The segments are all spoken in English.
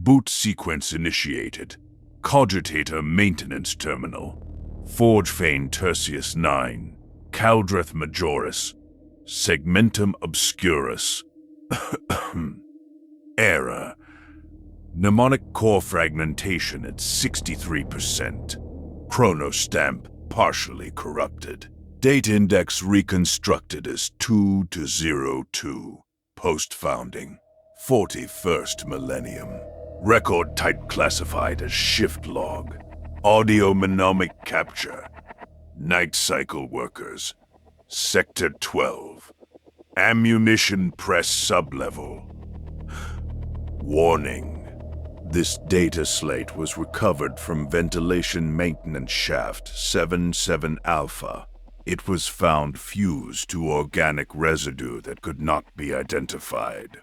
Boot sequence initiated. Cogitator maintenance terminal. Forge Fane Tertius 9. Caldreth Majoris. Segmentum Obscurus. Error. Mnemonic core fragmentation at 63%. Chronostamp partially corrupted. Date index reconstructed as 2-02. Post-founding. 41st millennium. Record type classified as shift log. Audio mnemonic capture. Night cycle workers. Sector 12. Ammunition press sublevel. Warning. This data slate was recovered from Ventilation Maintenance Shaft 77 Alpha. It was found fused to organic residue that could not be identified.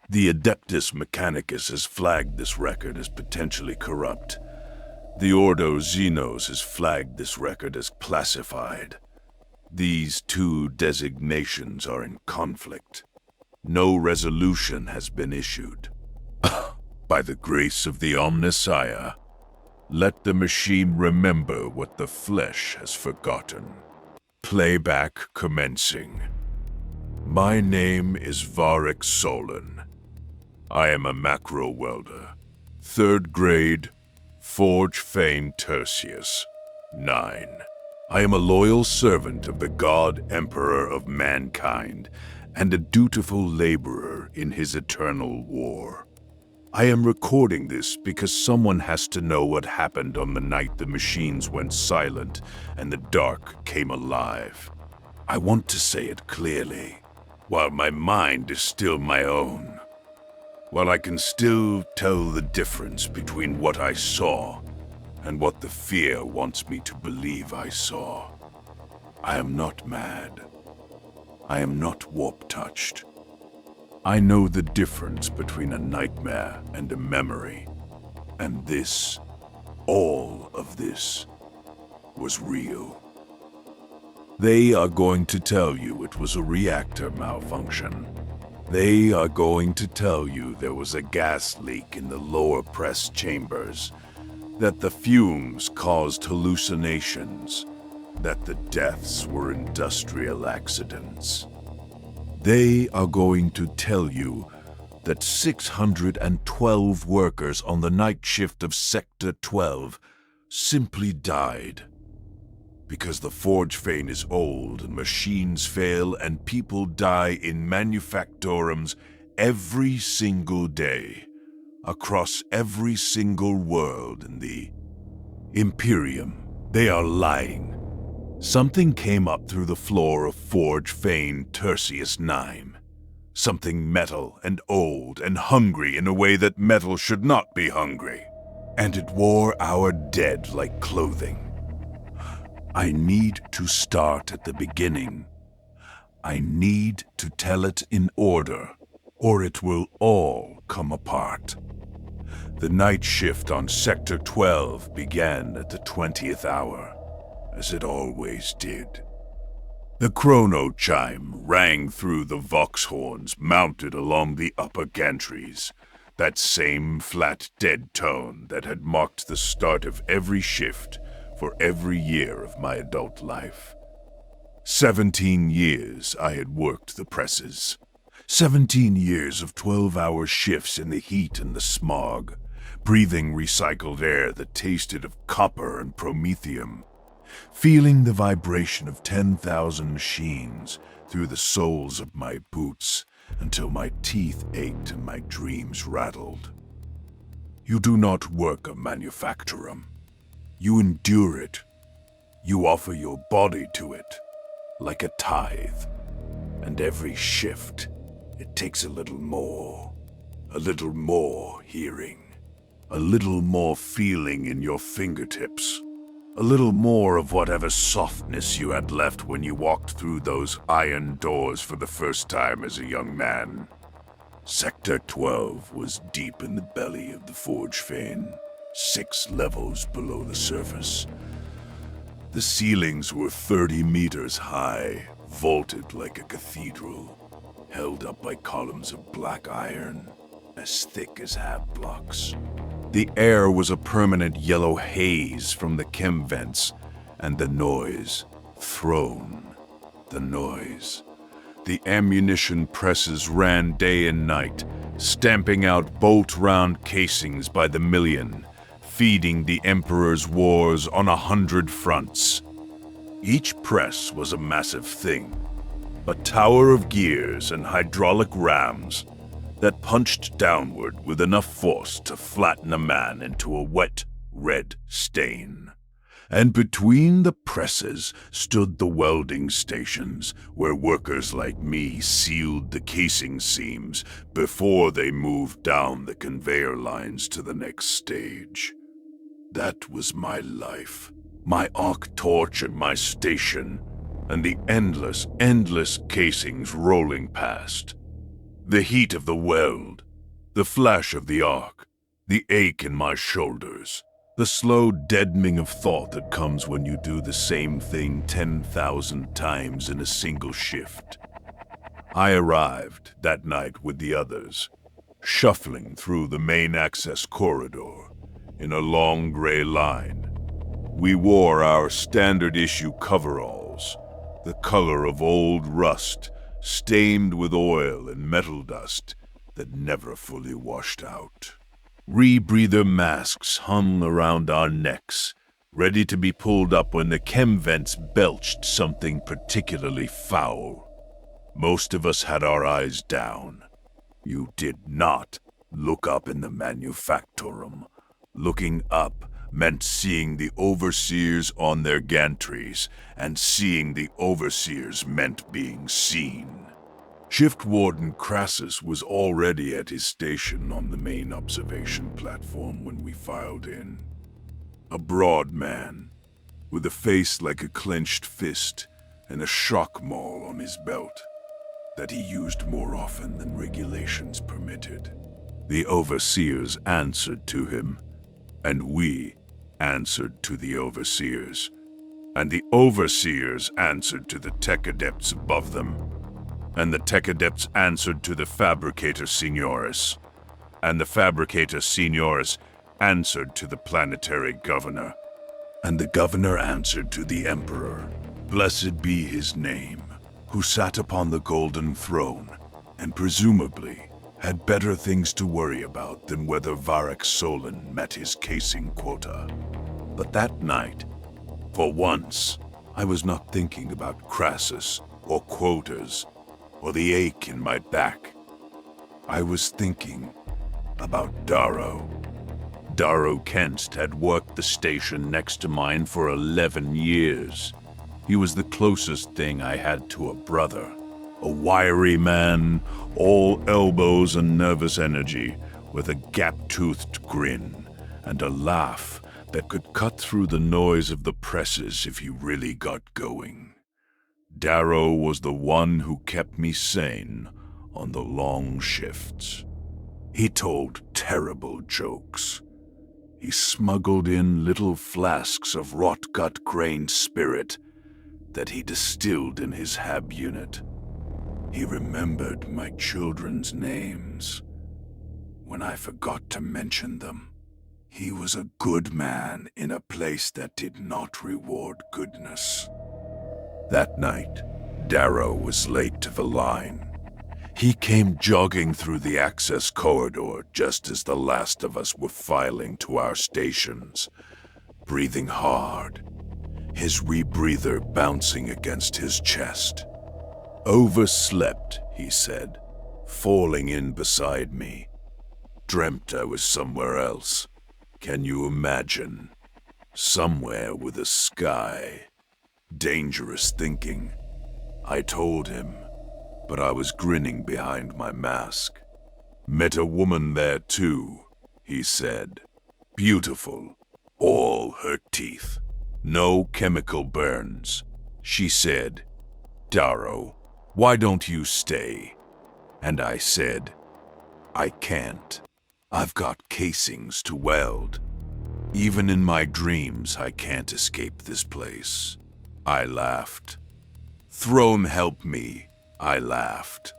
The Adeptus Mechanicus has flagged this record as potentially corrupt. The Ordo Xenos has flagged this record as classified. These two designations are in conflict. No resolution has been issued. By the grace of the Omnissiah, let the machine remember what the flesh has forgotten. Playback commencing. My name is Varric Solon. I am a Macro-Welder. 3rd grade, Forge Fane Tertius 9. I am a loyal servant of the God Emperor of mankind and a dutiful laborer in his eternal war. I am recording this because someone has to know what happened on the night the machines went silent and the dark came alive. I want to say it clearly, while my mind is still my own. While I can still tell the difference between what I saw and what the fear wants me to believe I saw. I am not mad. I am not warp-touched. I know the difference between a nightmare and a memory. And this, all of this, was real. They are going to tell you it was a reactor malfunction. They are going to tell you there was a gas leak in the lower press chambers, that the fumes caused hallucinations, that the deaths were industrial accidents. They are going to tell you that 612 workers on the night shift of Sector 12 simply died. Because the Forge Fane is old and machines fail and people die in Manufactorums every single day, across every single world in the Imperium. They are lying. Something came up through the floor of Forge Fane Tertius 9. Something metal and old and hungry in a way that metal should not be hungry. And it wore our dead like clothing. I need to start at the beginning. I need to tell it in order, or it will all come apart. The night shift on Sector 12 began at the 20th hour. As it always did. The chrono chime rang through the Vox horns mounted along the upper gantries, that same flat dead tone that had marked the start of every shift for every year of my adult life. 17 years I had worked the presses. 17 years of 12-hour shifts in the heat and the smog, breathing recycled air that tasted of copper and promethium. Feeling the vibration of 10,000 machines through the soles of my boots until my teeth ached and my dreams rattled. You do not work a Manufactorum. You endure it. You offer your body to it, like a tithe. And every shift, it takes a little more hearing, a little more feeling in your fingertips. A little more of whatever softness you had left when you walked through those iron doors for the first time as a young man. Sector 12 was deep in the belly of the Forge Fane, 6 levels below the surface. The ceilings were 30 meters high, vaulted like a cathedral, held up by columns of black iron. as thick as hab blocks. The air was a permanent yellow haze from the chem vents, and the noise, the noise. The ammunition presses ran day and night, stamping out bolt-round casings by the million, feeding the Emperor's wars on 100 fronts. Each press was a massive thing, a tower of gears and hydraulic rams that punched downward with enough force to flatten a man into a wet, red stain. And between the presses stood the welding stations, where workers like me sealed the casing seams before they moved down the conveyor lines to the next stage. That was my life, my arc torch at my station, and the endless casings rolling past. The heat of the weld, the flash of the arc, the ache in my shoulders, the slow deadening of thought that comes when you do the same thing 10,000 times in a single shift. I arrived that night with the others, shuffling through the main access corridor in a long gray line. We wore our standard issue coveralls, the color of old rust, stained with oil and metal dust that never fully washed out. Rebreather masks hung around our necks, ready to be pulled up when the chem vents belched something particularly foul. Most of us had our eyes down. You did not look up in the Manufactorum. Looking up meant seeing the overseers on their gantries, and seeing the overseers meant being seen. Shift Warden Crassus was already at his station on the main observation platform when we filed in. A broad man, with a face like a clenched fist and a shock maul on his belt that he used more often than regulations permitted. The overseers answered to him, and we answered to the overseers, and the overseers answered to the tech adepts above them, and the tech adepts answered to the fabricator seniores, and the fabricator seniores answered to the planetary governor, and the governor answered to the emperor, blessed be his name, who sat upon the golden throne, and presumably had better things to worry about than whether Varric Solon met his casing quota. But that night, for once, I was not thinking about Crassus or quotas or the ache in my back. I was thinking about Darrow. Darrow Kent had worked the station next to mine for 11 years. He was the closest thing I had to a brother. A wiry man, all elbows and nervous energy, with a gap-toothed grin and a laugh that could cut through the noise of the presses if he really got going. Darrow was the one who kept me sane on the long shifts. He told terrible jokes. He smuggled in little flasks of rot-gut grain spirit that he distilled in his hab unit. He remembered my children's names when I forgot to mention them. He was a good man in a place that did not reward goodness. That night, Darrow was late to the line. He came jogging through the access corridor just as the last of us were filing to our stations, breathing hard, his rebreather bouncing against his chest. Overslept, he said, falling in beside me. Dreamt I was somewhere else. Can you imagine? Somewhere with a sky. Dangerous thinking. I told him, but I was grinning behind my mask. Met a woman there too, he said. Beautiful, all her teeth. No chemical burns. She said, Darrow, why don't you stay? And I said, I can't. I've got casings to weld. Even in my dreams, I can't escape this place. I laughed. Throne help me, I laughed.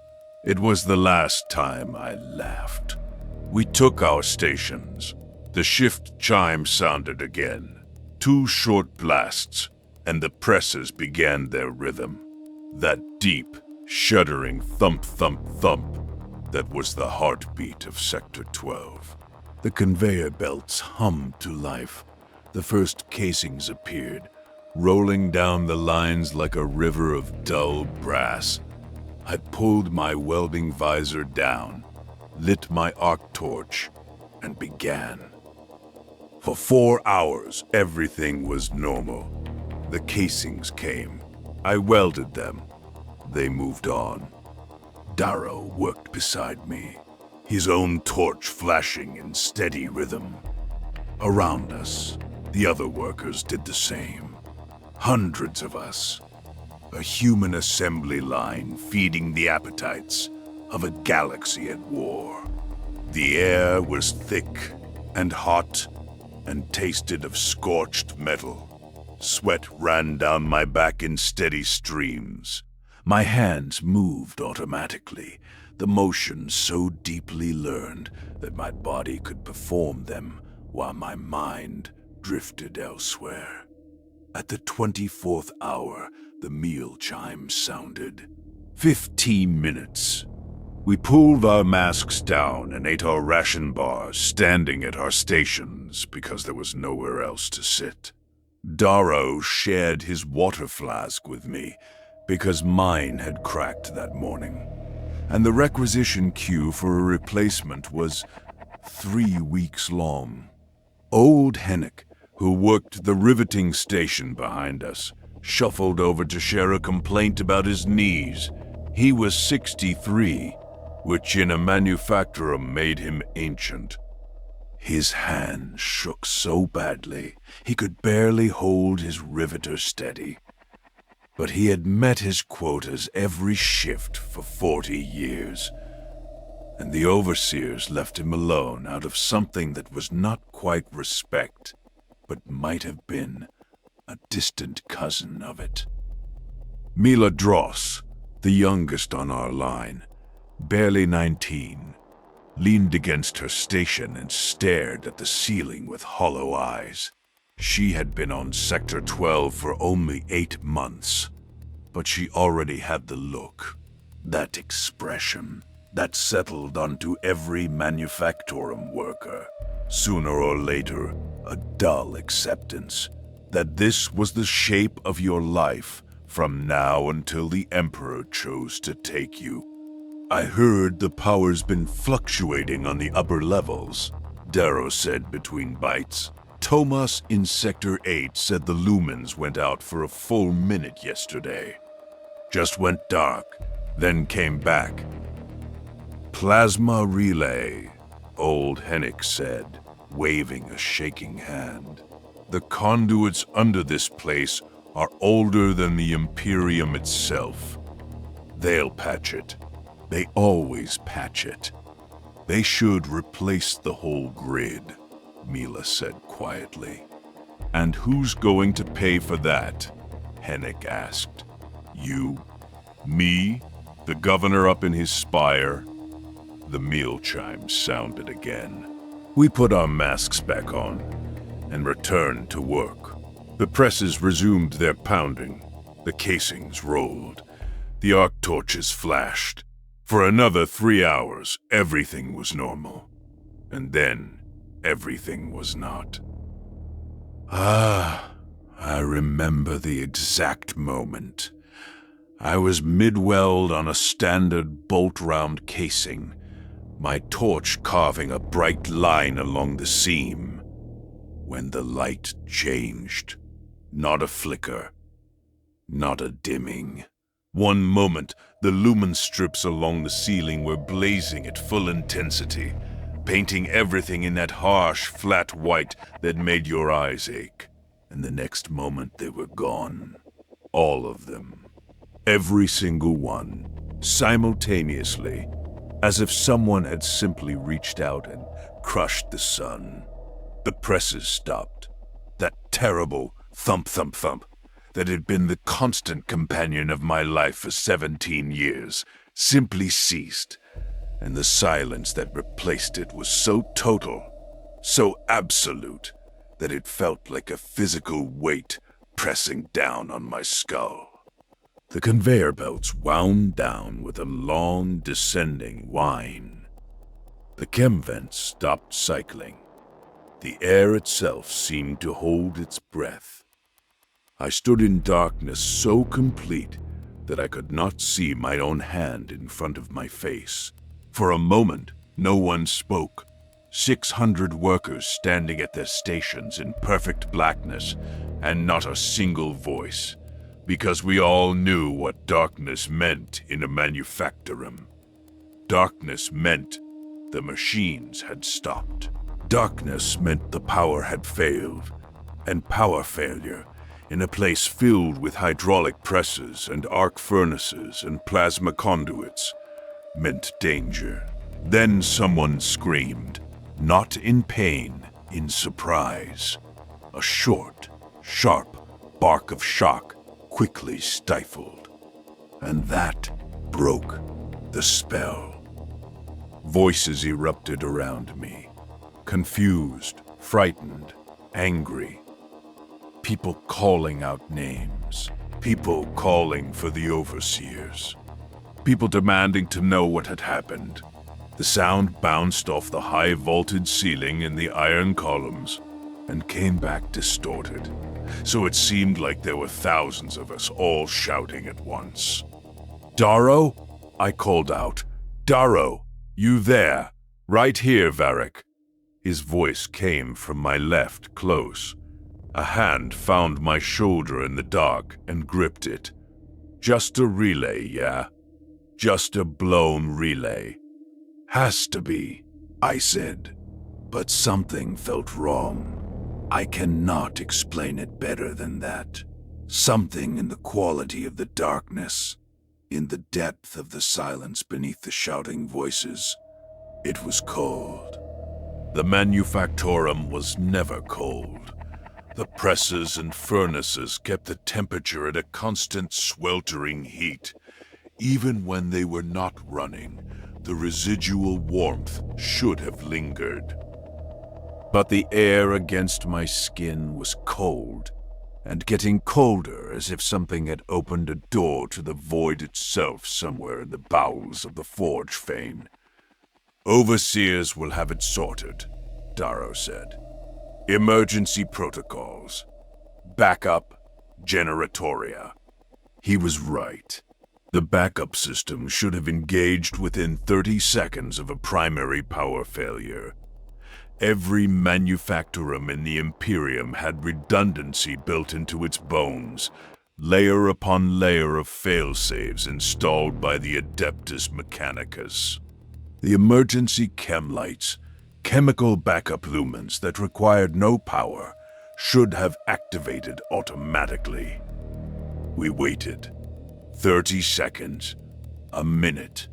It was the last time I laughed. We took our stations. The shift chime sounded again. 2 short blasts, and the presses began their rhythm. That deep, shuddering thump, thump, thump that was the heartbeat of Sector 12. The conveyor belts hummed to life. The first casings appeared, rolling down the lines like a river of dull brass. I pulled my welding visor down, lit my arc torch, and began. For 4 hours, everything was normal. The casings came. I welded them. They moved on. Darrow worked beside me, his own torch flashing in steady rhythm. Around us, the other workers did the same. Hundreds of us. A human assembly line feeding the appetites of a galaxy at war. The air was thick and hot and tasted of scorched metal. Sweat ran down my back in steady streams. My hands moved automatically, the motions so deeply learned that my body could perform them while my mind drifted elsewhere. At the 24th hour, the meal chime sounded. 15 minutes. We pulled our masks down and ate our ration bars, standing at our stations because there was nowhere else to sit. Darrow shared his water flask with me because mine had cracked that morning, and the requisition queue for a replacement was 3 weeks long. Old Hennick, who worked the riveting station behind us, shuffled over to share a complaint about his knees. He was 63, which in a Manufactorum made him ancient. His hand shook so badly he could barely hold his riveter steady. But he had met his quotas every shift for 40 years, and the overseers left him alone out of something that was not quite respect, but might have been a distant cousin of it. Mila Dross, the youngest on our line, barely 19, leaned against her station and stared at the ceiling with hollow eyes. She had been on Sector 12 for only 8 months, but she already had the look, that expression, that settled onto every Manufactorum worker. Sooner or later, a dull acceptance that this was the shape of your life from now until the Emperor chose to take you. I heard the power's been fluctuating on the upper levels, Darrow said between bites. Tomas in Sector 8 said the lumens went out for a full minute yesterday. Just went dark, then came back. Plasma relay, old Hennick said, waving a shaking hand. The conduits under this place are older than the Imperium itself. They'll patch it. They always patch it. They should replace the whole grid, Mila said quietly. And who's going to pay for that? Hennick asked. You? Me? The governor up in his spire? The meal chime sounded again. We put our masks back on and returned to work. The presses resumed their pounding. The casings rolled. The arc torches flashed. For another 3 hours, everything was normal. And then, everything was not. I remember the exact moment. I was mid-weld on a standard bolt-round casing, my torch carving a bright line along the seam, when the light changed. Not a flicker, not a dimming. One moment, the lumen strips along the ceiling were blazing at full intensity, painting everything in that harsh, flat white that made your eyes ache. And the next moment they were gone. All of them. Every single one. Simultaneously. As if someone had simply reached out and crushed the sun. The presses stopped. That terrible thump, thump, thump that had been the constant companion of my life for 17 years simply ceased. and the silence that replaced it was so total, so absolute, that it felt like a physical weight pressing down on my skull. The conveyor belts wound down with a long, descending whine. The chem vents stopped cycling. The air itself seemed to hold its breath. I stood in darkness so complete that I could not see my own hand in front of my face. For a moment, no one spoke. 600 workers standing at their stations in perfect blackness, and not a single voice, because we all knew what darkness meant in a Manufactorum. Darkness meant the machines had stopped. Darkness meant the power had failed, and power failure, in a place filled with hydraulic presses and arc furnaces and plasma conduits, meant danger. Then someone screamed, not in pain, in surprise. A short, sharp bark of shock quickly stifled, and that broke the spell. Voices erupted around me, confused, frightened, angry. People calling out names, people calling for the overseers, people demanding to know what had happened. The sound bounced off the high-vaulted ceiling in the iron columns and came back distorted, so it seemed like there were thousands of us all shouting at once. "Darrow?" I called out. "Darrow, you there? Right here, Varric." His voice came from my left, close. A hand found my shoulder in the dark and gripped it. "Just a relay, yeah? Just a blown relay." "Has to be," I said. But something felt wrong. I cannot explain it better than that. Something in the quality of the darkness, in the depth of the silence beneath the shouting voices. It was cold. The Manufactorum was never cold. The presses and furnaces kept the temperature at a constant sweltering heat. Even when they were not running, the residual warmth should have lingered. But the air against my skin was cold, and getting colder, as if something had opened a door to the void itself somewhere in the bowels of the forge fane. "Overseers will have it sorted," Darrow said. "Emergency protocols. Backup. Generatoria." He was right. The backup system should have engaged within 30 seconds of a primary power failure. Every Manufactorum in the Imperium had redundancy built into its bones, layer upon layer of failsafes installed by the Adeptus Mechanicus. The emergency chem-lights, chemical backup lumens that required no power, should have activated automatically. We waited. 30 seconds, a minute,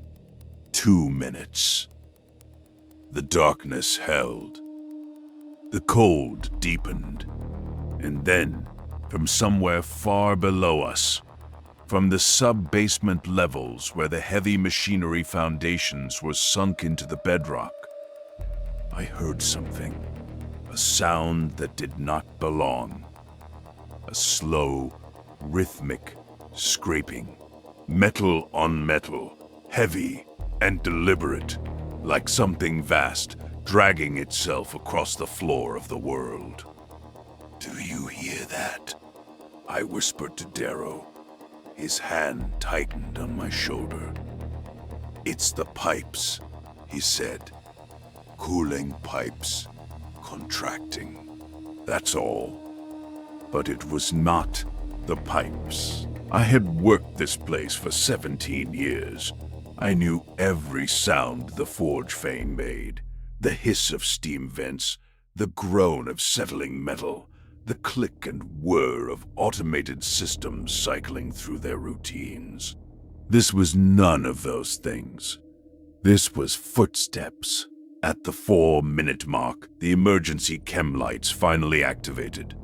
2 minutes. The darkness held. The cold deepened. And then, from somewhere far below us, from the sub-basement levels where the heavy machinery foundations were sunk into the bedrock, I heard something, a sound that did not belong. A slow, rhythmic scraping, metal on metal, heavy and deliberate, like something vast dragging itself across the floor of the world. "Do you hear that?" I whispered to Darrow. His hand tightened on my shoulder. "It's the pipes," he said. "Cooling pipes, contracting. That's all." But it was not the pipes. I had worked this place for 17 years. I knew every sound the forge fane made. The hiss of steam vents, the groan of settling metal, the click and whir of automated systems cycling through their routines. This was none of those things. This was footsteps. At the 4-minute mark, the emergency chem-lights finally activated.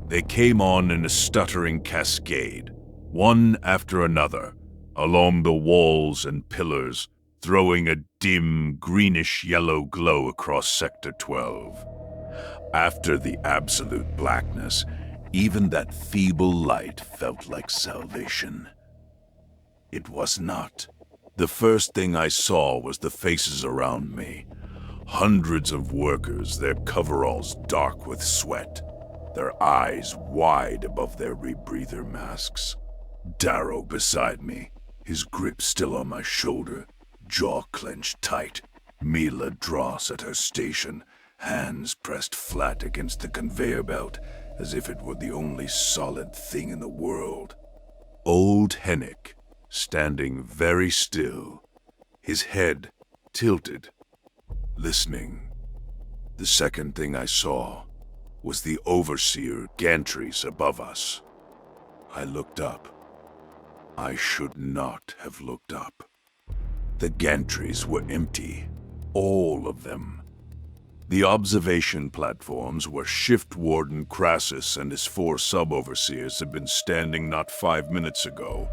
They came on in a stuttering cascade, one after another, along the walls and pillars, throwing a dim, greenish-yellow glow across Sector 12. After the absolute blackness, even that feeble light felt like salvation. It was not. The first thing I saw was the faces around me. Hundreds of workers, their coveralls dark with sweat, their eyes wide above their rebreather masks. Darrow beside me, his grip still on my shoulder, jaw clenched tight. Mila Dross at her station, hands pressed flat against the conveyor belt, as if it were the only solid thing in the world. Old Hennick, standing very still, his head tilted, listening. The second thing I saw was the overseer gantries above us. I looked up. I should not have looked up. The gantries were empty, all of them. The observation platforms where Shift Warden Crassus and his 4 sub-overseers had been standing not 5 minutes ago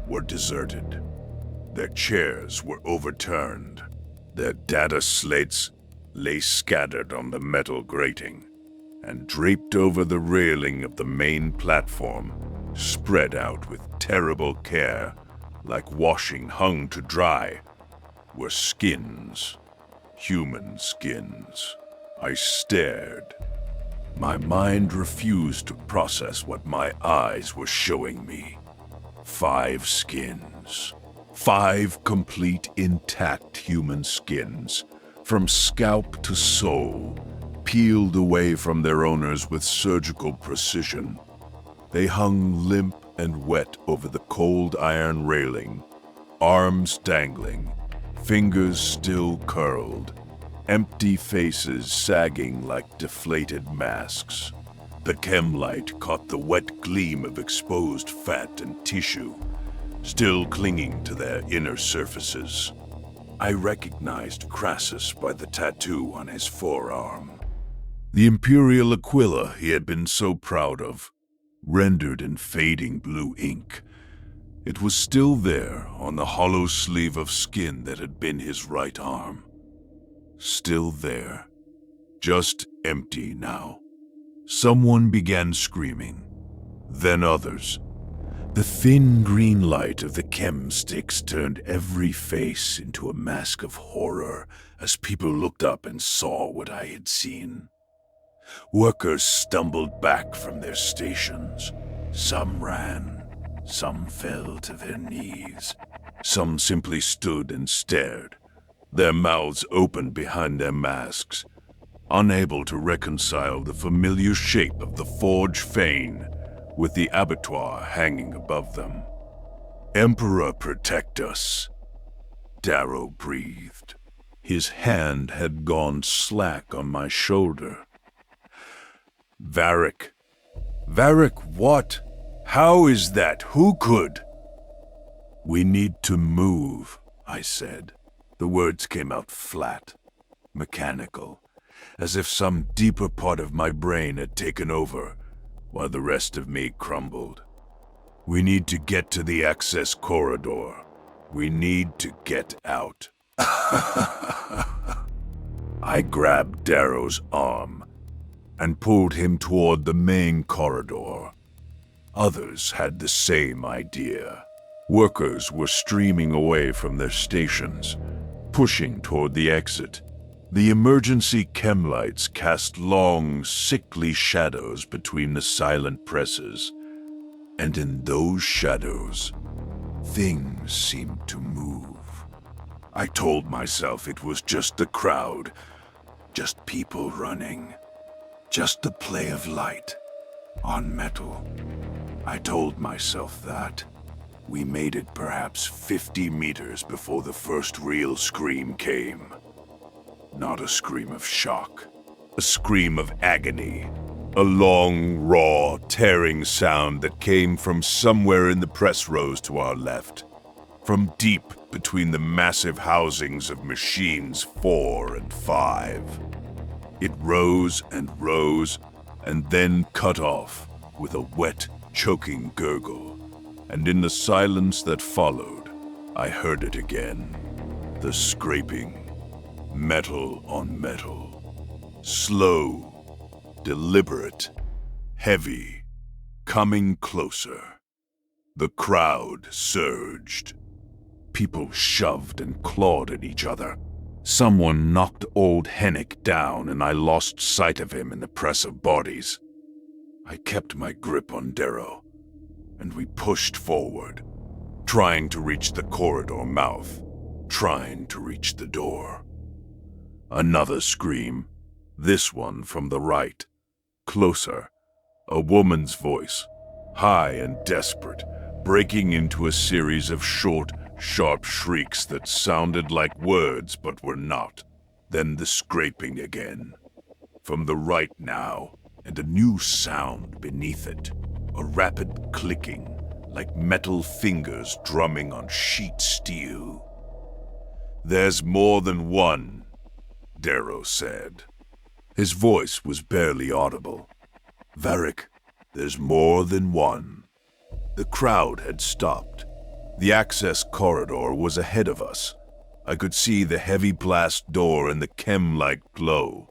were deserted. Their chairs were overturned. Their data slates lay scattered on the metal grating, and draped over the railing of the main platform, spread out with terrible care, like washing hung to dry, were skins. Human skins. I stared. My mind refused to process what my eyes were showing me. 5 skins. 5 complete, intact human skins, from scalp to soul, peeled away from their owners with surgical precision. They hung limp and wet over the cold iron railing, arms dangling, fingers still curled, empty faces sagging like deflated masks. The chem-light caught the wet gleam of exposed fat and tissue, still clinging to their inner surfaces. I recognized Crassus by the tattoo on his forearm. The Imperial Aquila he had been so proud of, rendered in fading blue ink. It was still there on the hollow sleeve of skin that had been his right arm. Still there, just empty now. Someone began screaming, then others. The thin green light of the chem sticks turned every face into a mask of horror as people looked up and saw what I had seen. Workers stumbled back from their stations. Some ran, some fell to their knees. Some simply stood and stared, their mouths open behind their masks, unable to reconcile the familiar shape of the forge fane with the abattoir hanging above them. "Emperor, protect us," Darrow breathed. His hand had gone slack on my shoulder. Varric. Varric, what? How is that? Who could? "We need to move," I said. The words came out flat, mechanical, as if some deeper part of my brain had taken over, while the rest of me crumbled. "We need to get to the access corridor. We need to get out." I grabbed Darrow's arm and pulled him toward the main corridor. Others had the same idea. Workers were streaming away from their stations, pushing toward the exit. The emergency chem-lights cast long, sickly shadows between the silent presses, and in those shadows, things seemed to move. I told myself it was just the crowd, just people running, just the play of light on metal. I told myself that. We made it perhaps 50 meters before the first real scream came. Not a scream of shock, a scream of agony. A long, raw, tearing sound that came from somewhere in the press rows to our left, from deep between the massive housings of machines 4 and 5. It rose, and then cut off with a wet, choking gurgle, and in the silence that followed, I heard it again. The scraping, metal on metal. Slow, deliberate, heavy, coming closer. The crowd surged. People shoved and clawed at each other. Someone knocked old Hennick down, and I lost sight of him in the press of bodies. I kept my grip on Darrow, and we pushed forward, trying to reach the corridor mouth, trying to reach the door. Another scream, this one from the right. Closer, a woman's voice, high and desperate, breaking into a series of short, sharp shrieks that sounded like words but were not. Then the scraping again. From the right now, and a new sound beneath it. A rapid clicking, like metal fingers drumming on sheet steel. "There's more than one," Darrow said. His voice was barely audible. "Varric, there's more than one." The crowd had stopped. The access corridor was ahead of us. I could see the heavy blast door and the chem-light glow,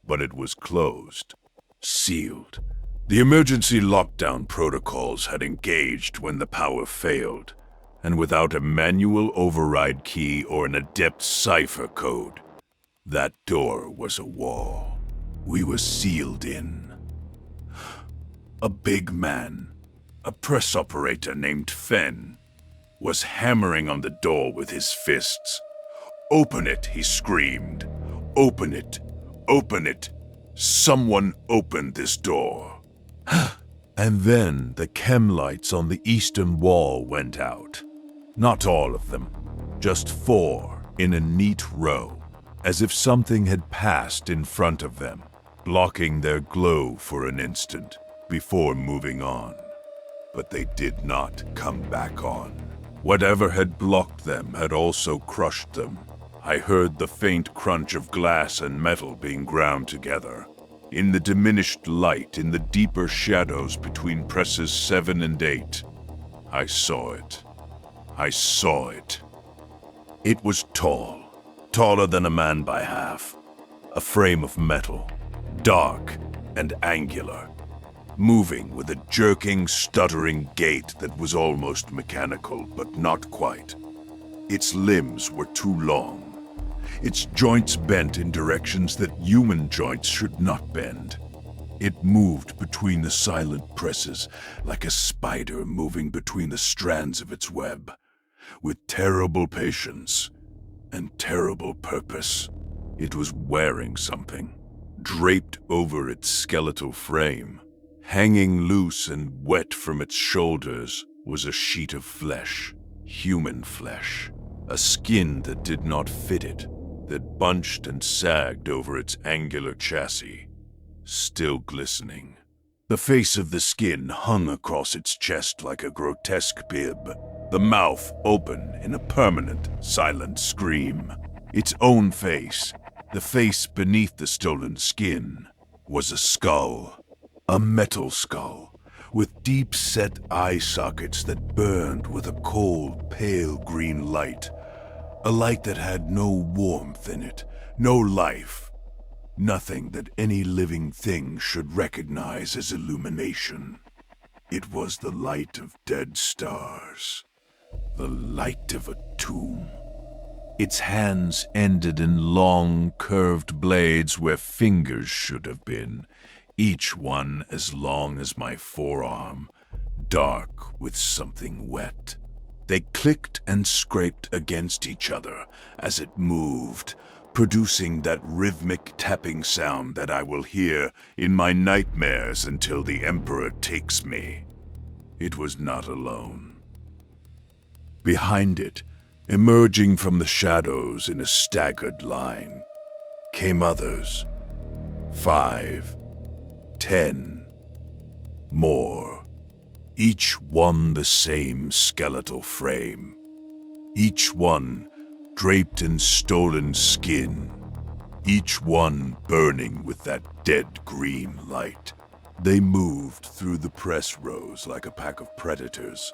but it was closed, sealed. The emergency lockdown protocols had engaged when the power failed, and without a manual override key or an adept cipher code, that door was a wall. We were sealed in. A big man, a press operator named Fenn, was hammering on the door with his fists. "Open it," he screamed. "Open it! Open it! Someone open this door!" And then the chem-lights on the eastern wall went out. Not all of them, just 4 in a neat row, as if something had passed in front of them, blocking their glow for an instant before moving on. But they did not come back on. Whatever had blocked them had also crushed them. I heard the faint crunch of glass and metal being ground together. In the diminished light, in the deeper shadows between presses 7 and 8, I saw it. I saw it. It was tall, taller than a man by half. A frame of metal, dark and angular, moving with a jerking, stuttering gait that was almost mechanical, but not quite. Its limbs were too long. Its joints bent in directions that human joints should not bend. It moved between the silent presses like a spider moving between the strands of its web, with terrible patience and terrible purpose. It was wearing something, draped over its skeletal frame. Hanging loose and wet from its shoulders was a sheet of flesh, human flesh, a skin that did not fit it, that bunched and sagged over its angular chassis, still glistening. The face of the skin hung across its chest like a grotesque bib, the mouth open in a permanent, silent scream. Its own face, the face beneath the stolen skin, was a skull. A metal skull, with deep-set eye sockets that burned with a cold, pale green light. A light that had no warmth in it, no life. Nothing that any living thing should recognize as illumination. It was the light of dead stars, the light of a tomb. Its hands ended in long, curved blades where fingers should have been, each one as long as my forearm, dark with something wet. They clicked and scraped against each other as it moved, producing that rhythmic tapping sound that I will hear in my nightmares until the Emperor takes me. It was not alone. Behind it, emerging from the shadows in a staggered line, came others. 5, 10, more. Each one the same skeletal frame. Each one draped in stolen skin. Each one burning with that dead green light. They moved through the press rows like a pack of predators,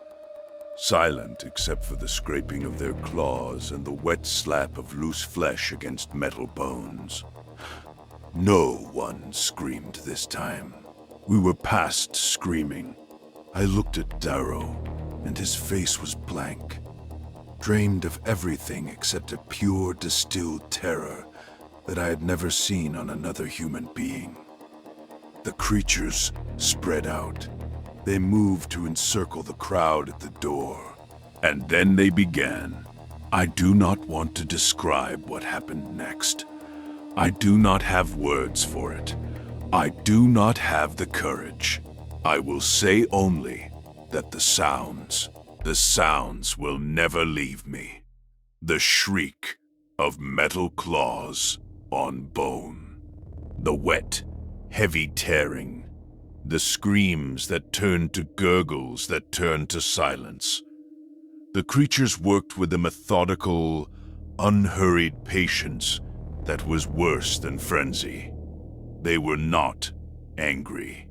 silent except for the scraping of their claws and the wet slap of loose flesh against metal bones. No one screamed this time. We were past screaming. I looked at Darrow, and his face was blank, drained of everything except a pure distilled terror that I had never seen on another human being. The creatures spread out. They moved to encircle the crowd at the door. And then they began. I do not want to describe what happened next. I do not have words for it. I do not have the courage. I will say only that the sounds will never leave me. The shriek of metal claws on bone. The wet, heavy tearing. The screams that turned to gurgles that turned to silence. The creatures worked with a methodical, unhurried patience that was worse than frenzy. They were not angry.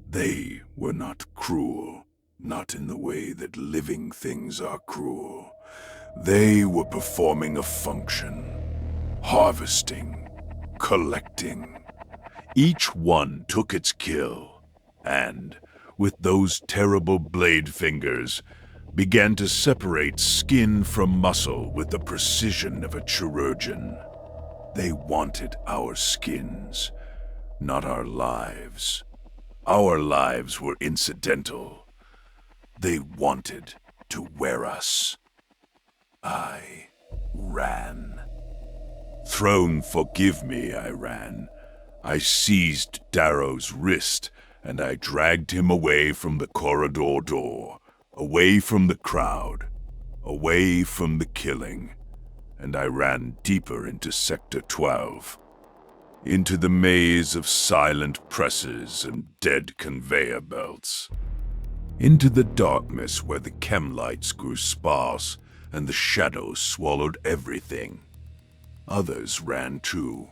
They were not cruel, not in the way that living things are cruel. They were performing a function, harvesting, collecting. Each one took its kill. And, with those terrible blade fingers, began to separate skin from muscle with the precision of a chirurgeon. They wanted our skins, not our lives. Our lives were incidental. They wanted to wear us. I ran. Throne, forgive me, I ran. I seized Darrow's wrist, and I dragged him away from the corridor door, away from the crowd, away from the killing, and I ran deeper into Sector 12, into the maze of silent presses and dead conveyor belts, into the darkness where the chem-lights grew sparse and the shadows swallowed everything. Others ran too.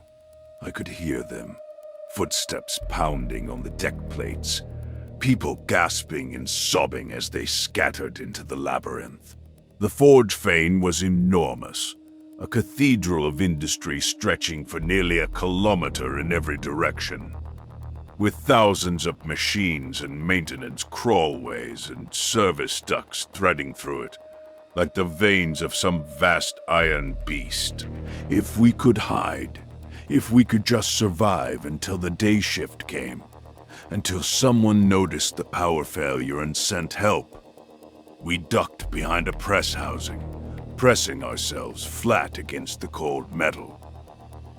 I could hear them. Footsteps pounding on the deck plates, people gasping and sobbing as they scattered into the labyrinth. The forge fane was enormous, a cathedral of industry stretching for nearly a kilometer in every direction, with thousands of machines and maintenance crawlways and service ducts threading through it, like the veins of some vast iron beast. If we could hide, if we could just survive until the day shift came, until someone noticed the power failure and sent help. We ducked behind a press housing, pressing ourselves flat against the cold metal.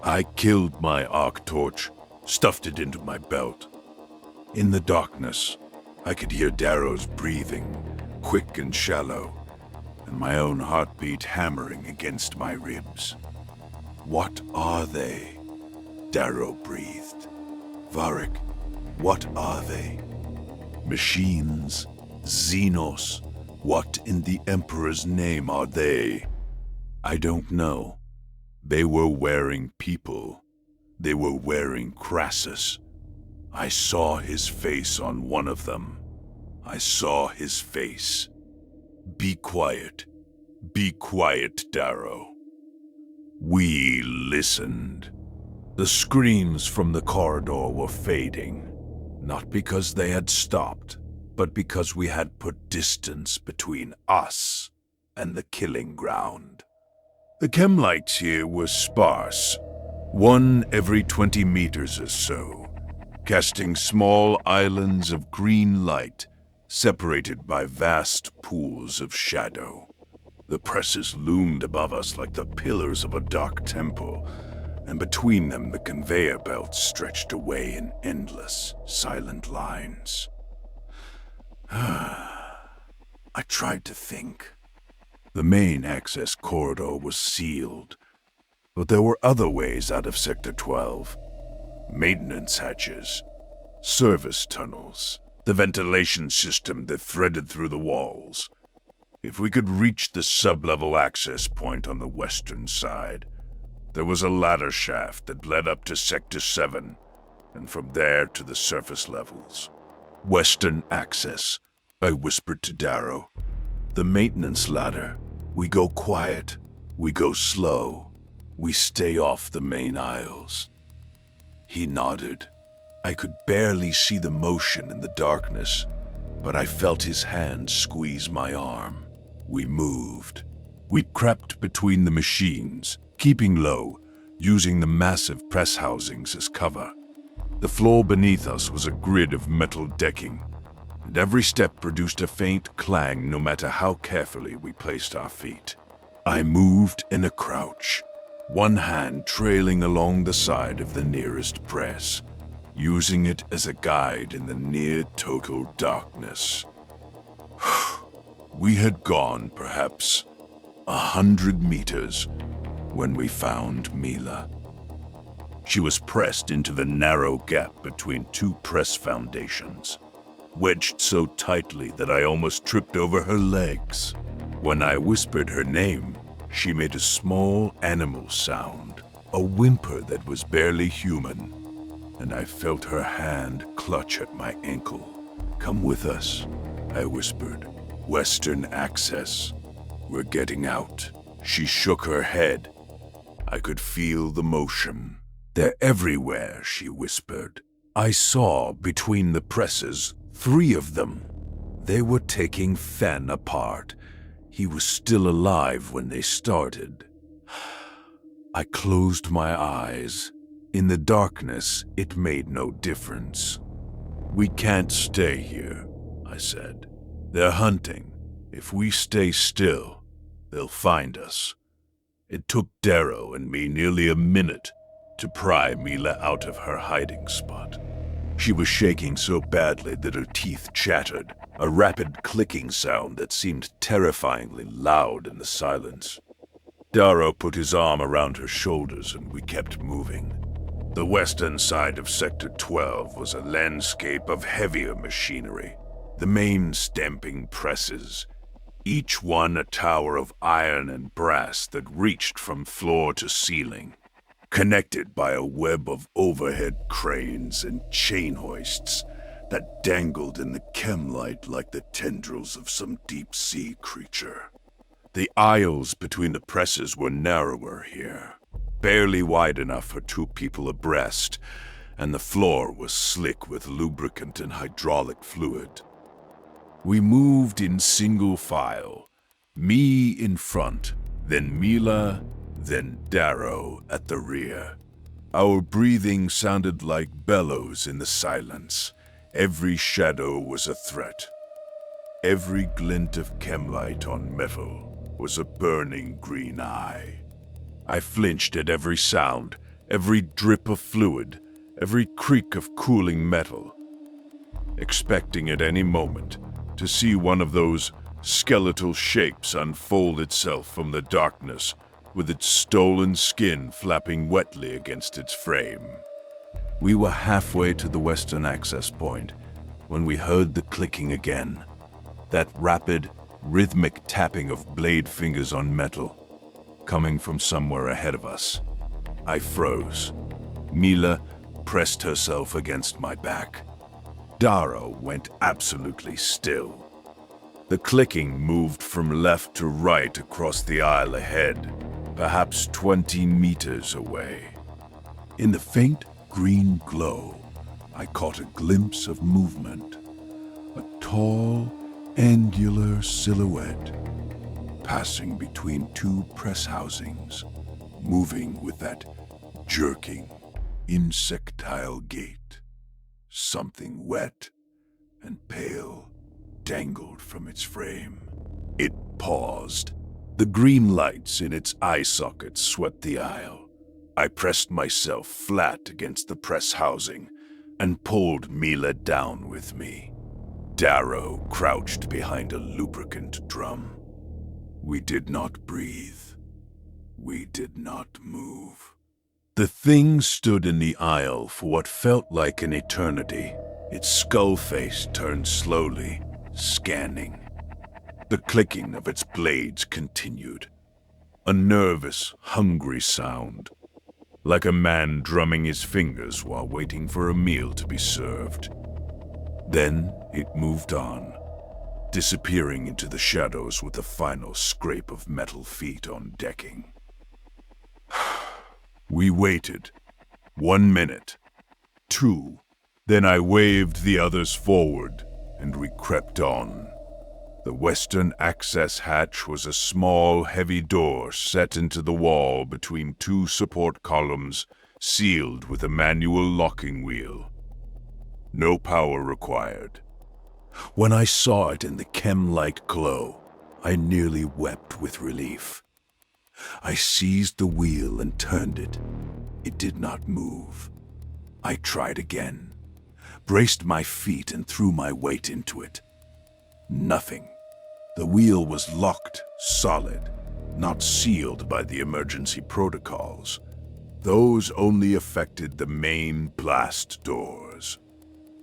I killed my arc torch, stuffed it into my belt. In the darkness, I could hear Darrow's breathing, quick and shallow, and my own heartbeat hammering against my ribs. What are they? Darrow breathed. Varric, what are they? Machines? Xenos? What in the Emperor's name are they? I don't know. They were wearing people. They were wearing Crassus. I saw his face on one of them. I saw his face. Be quiet. Be quiet, Darrow. We listened. The screams from the corridor were fading, not because they had stopped, but because we had put distance between us and the killing ground. The chem-lights here were sparse, one every 20 meters or so, casting small islands of green light separated by vast pools of shadow. The presses loomed above us like the pillars of a dark temple, and between them the conveyor belts stretched away in endless, silent lines. I tried to think. The main access corridor was sealed, but there were other ways out of Sector 12. Maintenance hatches, service tunnels, the ventilation system that threaded through the walls. If we could reach the sub-level access point on the western side, there was a ladder shaft that led up to Sector 7, and from there to the surface levels. Western access, I whispered to Darrow. The maintenance ladder. We go quiet. We go slow. We stay off the main aisles. He nodded. I could barely see the motion in the darkness, but I felt his hand squeeze my arm. We moved. We crept between the machines, keeping low, using the massive press housings as cover. The floor beneath us was a grid of metal decking, and every step produced a faint clang no matter how carefully we placed our feet. I moved in a crouch, one hand trailing along the side of the nearest press, using it as a guide in the near-total darkness. We had gone, perhaps, 100 meters when we found Mila. She was pressed into the narrow gap between two press foundations, wedged so tightly that I almost tripped over her legs. When I whispered her name, she made a small animal sound, a whimper that was barely human, and I felt her hand clutch at my ankle. "Come with us," I whispered. "Western access. We're getting out." She shook her head. I could feel the motion. "They're everywhere," she whispered. I saw between the presses 3 of them. They were taking Fen apart. He was still alive when they started. I closed my eyes. In the darkness, it made no difference. "We can't stay here," I said. "They're hunting. If we stay still, they'll find us." It took Darrow and me nearly a minute to pry Mila out of her hiding spot. She was shaking so badly that her teeth chattered, a rapid clicking sound that seemed terrifyingly loud in the silence. Darrow put his arm around her shoulders and we kept moving. The western side of Sector 12 was a landscape of heavier machinery, the main stamping presses, each one a tower of iron and brass that reached from floor to ceiling, connected by a web of overhead cranes and chain hoists that dangled in the chem-light like the tendrils of some deep-sea creature. The aisles between the presses were narrower here, barely wide enough for 2 people abreast, and the floor was slick with lubricant and hydraulic fluid. We moved in single file, me in front, then Mila, then Darrow at the rear. Our breathing sounded like bellows in the silence. Every shadow was a threat. Every glint of chem-light on metal was a burning green eye. I flinched at every sound, every drip of fluid, every creak of cooling metal, expecting at any moment to see one of those skeletal shapes unfold itself from the darkness, with its stolen skin flapping wetly against its frame. We were halfway to the western access point when we heard the clicking again, that rapid, rhythmic tapping of blade fingers on metal, coming from somewhere ahead of us. I froze. Mila pressed herself against my back. Darrow went absolutely still. The clicking moved from left to right across the aisle ahead, perhaps 20 meters away. In the faint green glow, I caught a glimpse of movement, a tall, angular silhouette passing between 2 press housings, moving with that jerking, insectile gait. Something wet and pale dangled from its frame. It paused. The green lights in its eye sockets swept the aisle. I pressed myself flat against the press housing and pulled Mila down with me. Darrow crouched behind a lubricant drum. We did not breathe. We did not move. The thing stood in the aisle for what felt like an eternity. Its skull face turned slowly, scanning. The clicking of its blades continued. A nervous, hungry sound, like a man drumming his fingers while waiting for a meal to be served. Then it moved on. disappearing into the shadows with a final scrape of metal feet on decking. We waited. 1 minute. 2. Then I waved the others forward, and we crept on. The western access hatch was a small, heavy door set into the wall between 2 support columns, sealed with a manual locking wheel. No power required. When I saw it in the chem-light glow, I nearly wept with relief. I seized the wheel and turned it. It did not move. I tried again, braced my feet and threw my weight into it. Nothing. The wheel was locked, solid, not sealed by the emergency protocols. Those only affected the main blast doors.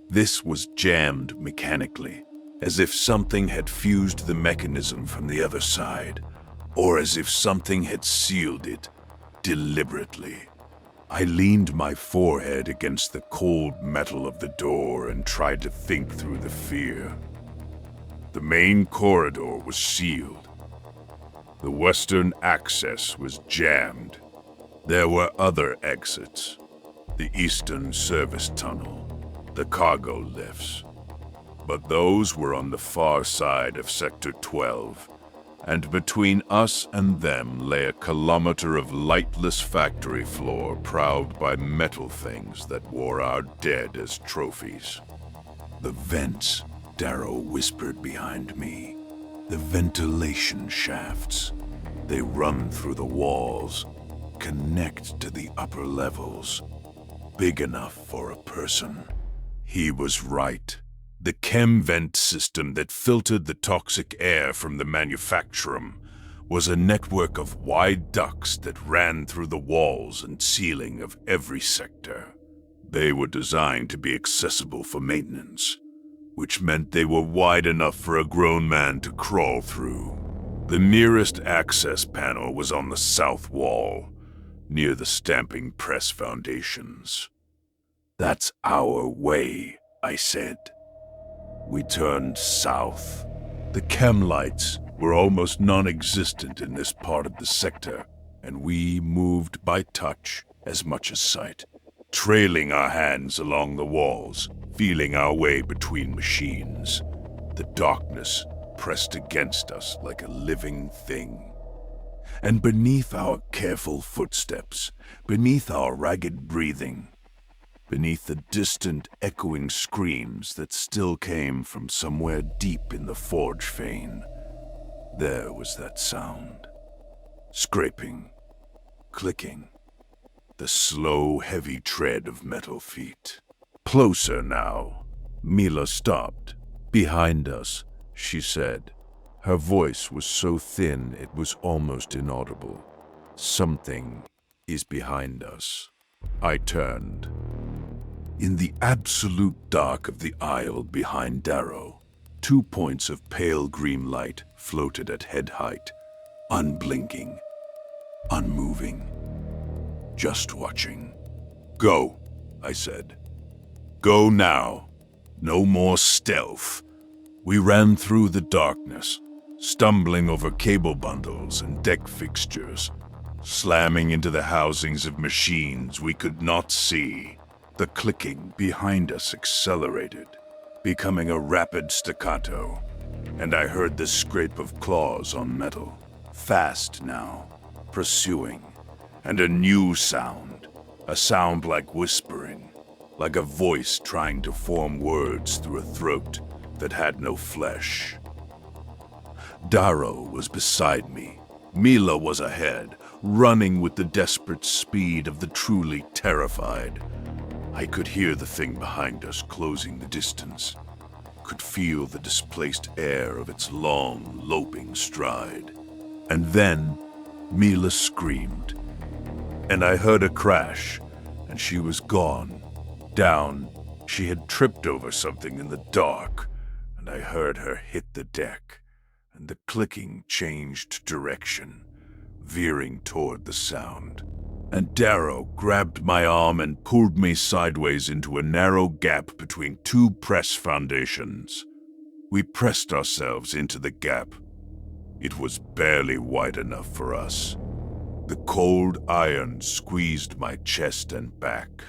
This was jammed mechanically, as if something had fused the mechanism from the other side, or as if something had sealed it deliberately. I leaned my forehead against the cold metal of the door and tried to think through the fear. The main corridor was sealed. The western access was jammed. There were other exits. The eastern service tunnel, the cargo lifts. But those were on the far side of Sector 12, and between us and them lay a kilometer of lightless factory floor prowled by metal things that wore our dead as trophies. The vents, Darrow whispered behind me. The ventilation shafts. They run through the walls, connect to the upper levels. Big enough for a person. He was right. The chem vent system that filtered the toxic air from the Manufactorum was a network of wide ducts that ran through the walls and ceiling of every sector. They were designed to be accessible for maintenance, which meant they were wide enough for a grown man to crawl through. The nearest access panel was on the south wall, near the stamping press foundations. "That's our way," I said. We turned south. The chem-lights were almost non-existent in this part of the sector, and we moved by touch as much as sight, trailing our hands along the walls, feeling our way between machines. The darkness pressed against us like a living thing. And beneath our careful footsteps, beneath our ragged breathing, beneath the distant, echoing screams that still came from somewhere deep in the forge vein, there was that sound. Scraping, clicking, the slow, heavy tread of metal feet. Closer now. Mila stopped. "Behind us," she said. Her voice was so thin it was almost inaudible. "Something is behind us." I turned. In the absolute dark of the aisle behind Darrow, 2 points of pale green light floated at head height, unblinking, unmoving, just watching. "Go," I said. "Go now. No more stealth." We ran through the darkness, stumbling over cable bundles and deck fixtures, slamming into the housings of machines we could not see. The clicking behind us accelerated, becoming a rapid staccato, and I heard the scrape of claws on metal, fast now, pursuing, and a new sound, a sound like whispering, like a voice trying to form words through a throat that had no flesh. Darrow was beside me. Mila was ahead, running with the desperate speed of the truly terrified. I could hear the thing behind us closing the distance, could feel the displaced air of its long, loping stride. And then Mila screamed, and I heard a crash, and she was gone. Down, she had tripped over something in the dark, and I heard her hit the deck, and the clicking changed direction, veering toward the sound. And Darrow grabbed my arm and pulled me sideways into a narrow gap between 2 press foundations. We pressed ourselves into the gap. It was barely wide enough for us. The cold iron squeezed my chest and back.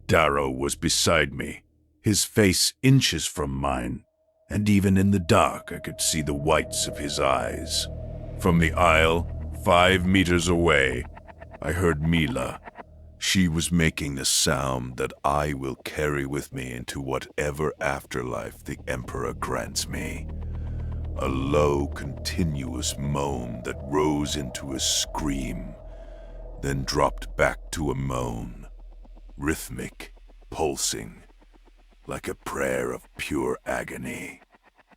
Darrow was beside me, his face inches from mine, and even in the dark I could see the whites of his eyes. From the aisle, 5 meters away, I heard Mila. She was making the sound that I will carry with me into whatever afterlife the Emperor grants me. A low, continuous moan that rose into a scream, then dropped back to a moan, rhythmic, pulsing, like a prayer of pure agony.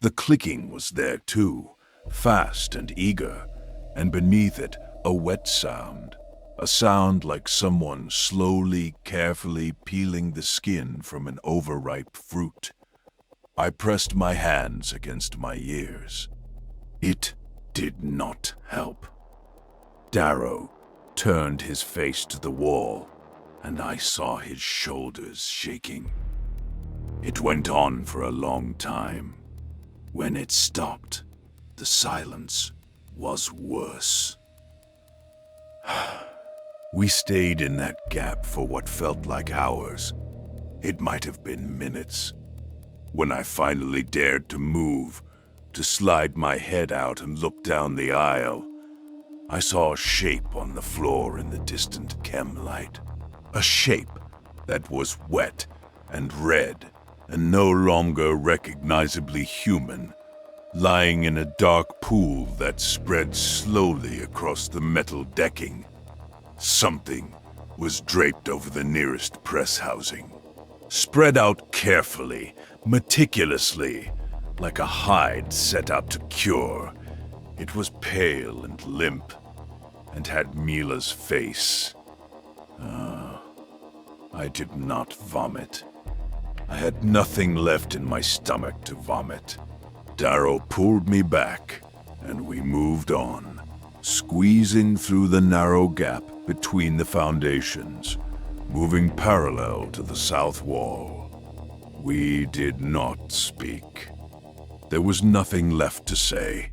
The clicking was there too, fast and eager, and beneath it a wet sound. A sound like someone slowly, carefully peeling the skin from an overripe fruit. I pressed my hands against my ears. It did not help. Darrow turned his face to the wall, and I saw his shoulders shaking. It went on for a long time. When it stopped, the silence was worse. We stayed in that gap for what felt like hours. It might have been minutes. When I finally dared to move, to slide my head out and look down the aisle, I saw a shape on the floor in the distant chem-light. A shape that was wet and red and no longer recognizably human, lying in a dark pool that spread slowly across the metal decking. Something was draped over the nearest press housing, spread out carefully, meticulously, like a hide set out to cure. It was pale and limp, and had Mila's face. I did not vomit. I had nothing left in my stomach to vomit. Darrow pulled me back, and we moved on, squeezing through the narrow gap between the foundations, moving parallel to the south wall. We did not speak. There was nothing left to say.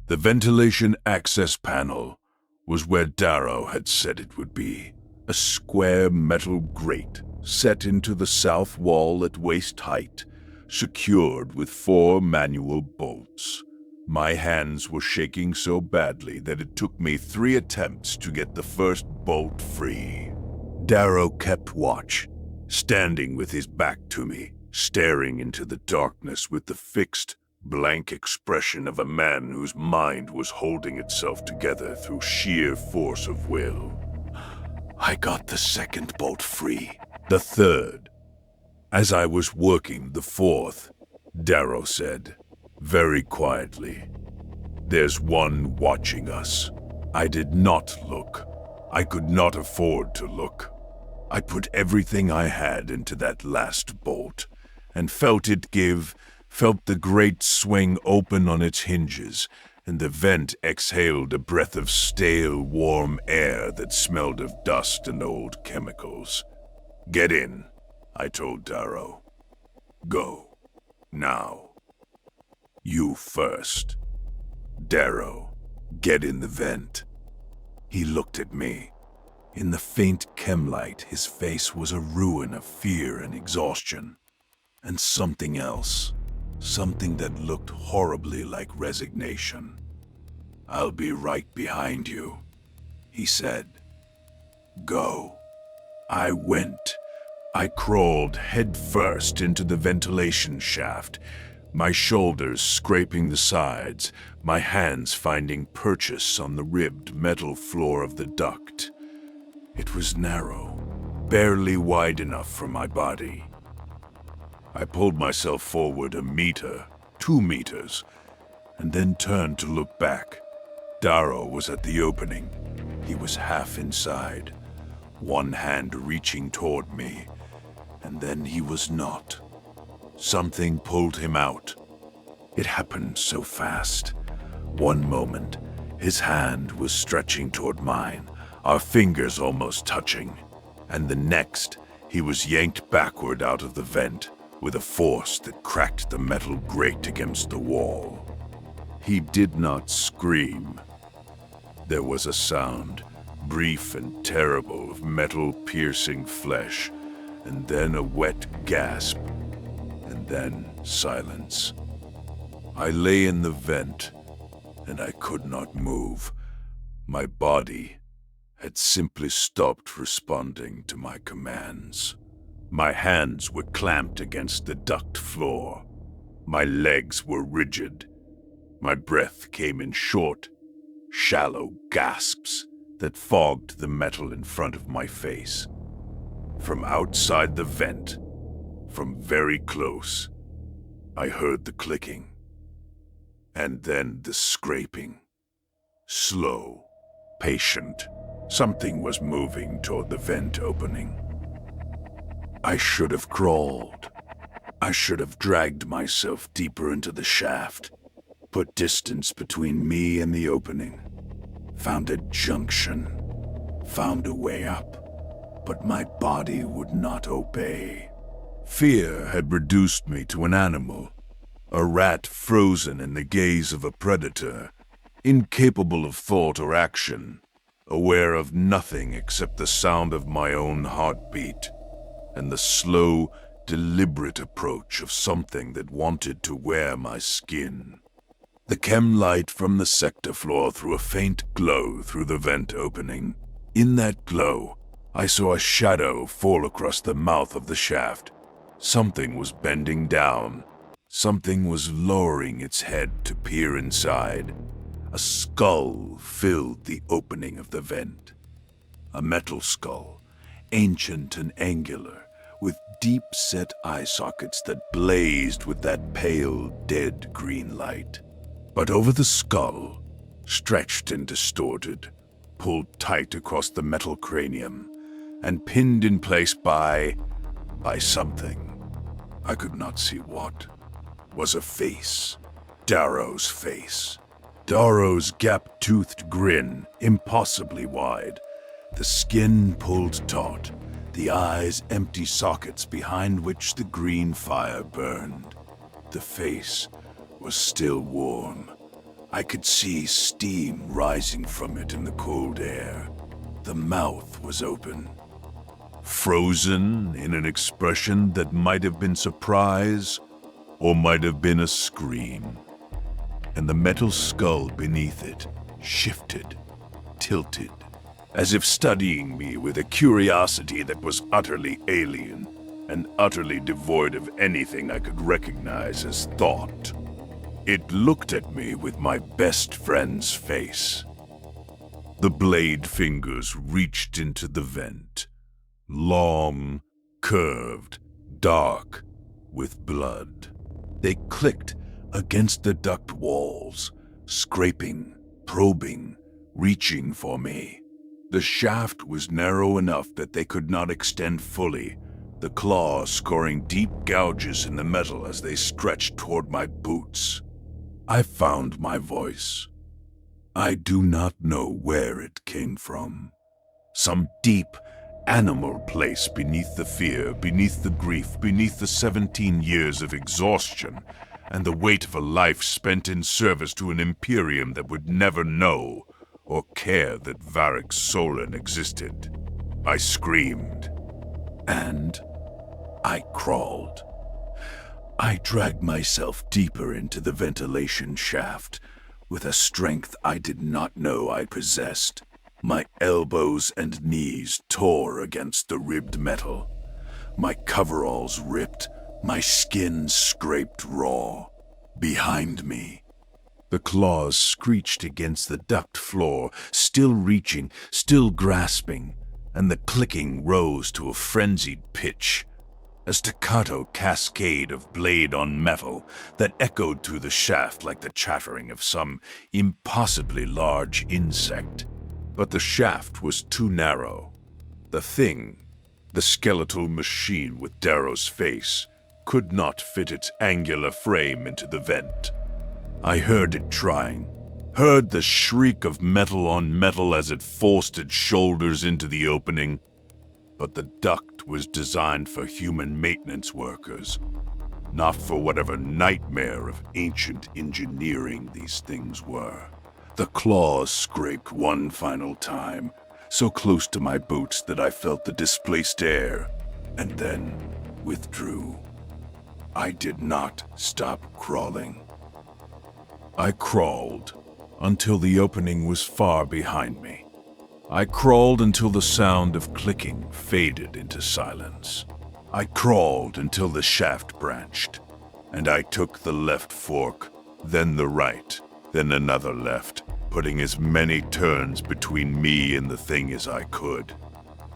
The ventilation access panel was where Darrow had said it would be. A square metal grate set into the south wall at waist height, secured with 4 manual bolts. My hands were shaking so badly that it took me 3 attempts to get the first bolt free. Darrow kept watch, standing with his back to me, staring into the darkness with the fixed, blank expression of a man whose mind was holding itself together through sheer force of will. I got the 2nd bolt free, the 3rd. As I was working the 4th, Darrow said, very quietly, "There's one watching us." I did not look. I could not afford to look. I put everything I had into that last bolt, and felt it give, felt the grate swing open on its hinges, and the vent exhaled a breath of stale, warm air that smelled of dust and old chemicals. "Get in," I told Darrow. "Go. Now. You first. Darrow, get in the vent." He looked at me. In the faint chem-light, his face was a ruin of fear and exhaustion. And something else. Something that looked horribly like resignation. "I'll be right behind you," he said. "Go." I went. I crawled headfirst into the ventilation shaft, my shoulders scraping the sides, my hands finding purchase on the ribbed metal floor of the duct. It was narrow, barely wide enough for my body. I pulled myself forward 1 meter, 2 meters, and then turned to look back. Darrow was at the opening. He was half inside, one hand reaching toward me, and then he was not. Something pulled him out. It happened so fast. One moment, his hand was stretching toward mine, our fingers almost touching, and the next, he was yanked backward out of the vent, with a force that cracked the metal grate against the wall. He did not scream. There was a sound, brief and terrible, of metal piercing flesh, and then a wet gasp, and then silence. I lay in the vent, and I could not move. My body had simply stopped responding to my commands. My hands were clamped against the duct floor. My legs were rigid. My breath came in short, shallow gasps that fogged the metal in front of my face. From outside the vent, from very close, I heard the clicking, and then the scraping. Slow, patient. Something was moving toward the vent opening. I should have crawled. I should have dragged myself deeper into the shaft, put distance between me and the opening, found a junction, found a way up, but my body would not obey. Fear had reduced me to an animal, a rat frozen in the gaze of a predator, incapable of thought or action, aware of nothing except the sound of my own heartbeat and the slow, deliberate approach of something that wanted to wear my skin. The chem light from the sector floor threw a faint glow through the vent opening. In that glow, I saw a shadow fall across the mouth of the shaft. Something was bending down. Something was lowering its head to peer inside. A skull filled the opening of the vent. A metal skull, ancient and angular, with deep-set eye sockets that blazed with that pale, dead green light. But over the skull, stretched and distorted, pulled tight across the metal cranium, and pinned in place by something, I could not see what, was a face. Darrow's face. Darrow's gap-toothed grin, impossibly wide, the skin pulled taut, the eyes empty sockets behind which the green fire burned. The face was still warm. I could see steam rising from it in the cold air. The mouth was open, frozen in an expression that might have been surprise or might have been a scream. And the metal skull beneath it shifted, tilted, as if studying me with a curiosity that was utterly alien and utterly devoid of anything I could recognize as thought. It looked at me with my best friend's face. The blade fingers reached into the vent, long, curved, dark, with blood. They clicked against the duct walls, scraping, probing, reaching for me. The shaft was narrow enough that they could not extend fully, the claws scoring deep gouges in the metal as they stretched toward my boots. I found my voice. I do not know where it came from. Some deep, animal place beneath the fear, beneath the grief, beneath the 17 years of exhaustion, and the weight of a life spent in service to an Imperium that would never know or care that Varric Solon existed. I screamed. And I crawled. I dragged myself deeper into the ventilation shaft with a strength I did not know I possessed. My elbows and knees tore against the ribbed metal. My coveralls ripped, my skin scraped raw. Behind me, the claws screeched against the duct floor, still reaching, still grasping, and the clicking rose to a frenzied pitch, a staccato cascade of blade on metal that echoed through the shaft like the chattering of some impossibly large insect. But the shaft was too narrow. The thing, the skeletal machine with Darrow's face, could not fit its angular frame into the vent. I heard it trying, heard the shriek of metal on metal as it forced its shoulders into the opening, but the duct duct was designed for human maintenance workers, not for whatever nightmare of ancient engineering these things were. The claws scraped one final time, so close to my boots that I felt the displaced air, and then withdrew. I did not stop crawling. I crawled until the opening was far behind me. I crawled until the sound of clicking faded into silence. I crawled until the shaft branched, and I took the left fork, then the right, then another left, putting as many turns between me and the thing as I could.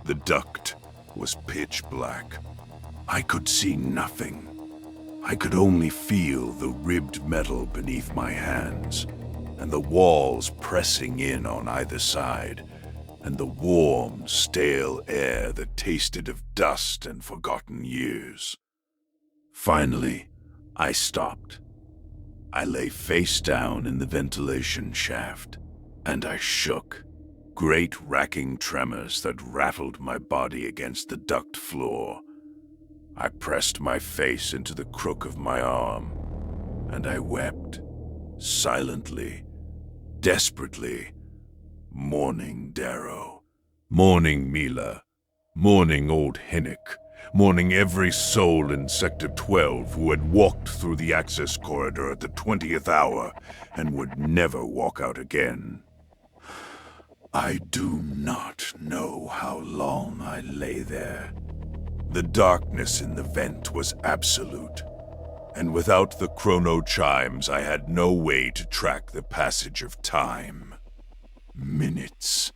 The duct was pitch black. I could see nothing. I could only feel the ribbed metal beneath my hands, and the walls pressing in on either side, and the warm, stale air that tasted of dust and forgotten years. Finally, I stopped. I lay face down in the ventilation shaft, and I shook, great racking tremors that rattled my body against the duct floor. I pressed my face into the crook of my arm, and I wept, silently, desperately, mourning Darrow, mourning Mila, mourning old Hinnick, mourning every soul in Sector 12 who had walked through the access corridor at the 20th hour and would never walk out again. I do not know how long I lay there. The darkness in the vent was absolute, and without the chrono chimes I had no way to track the passage of time. Minutes.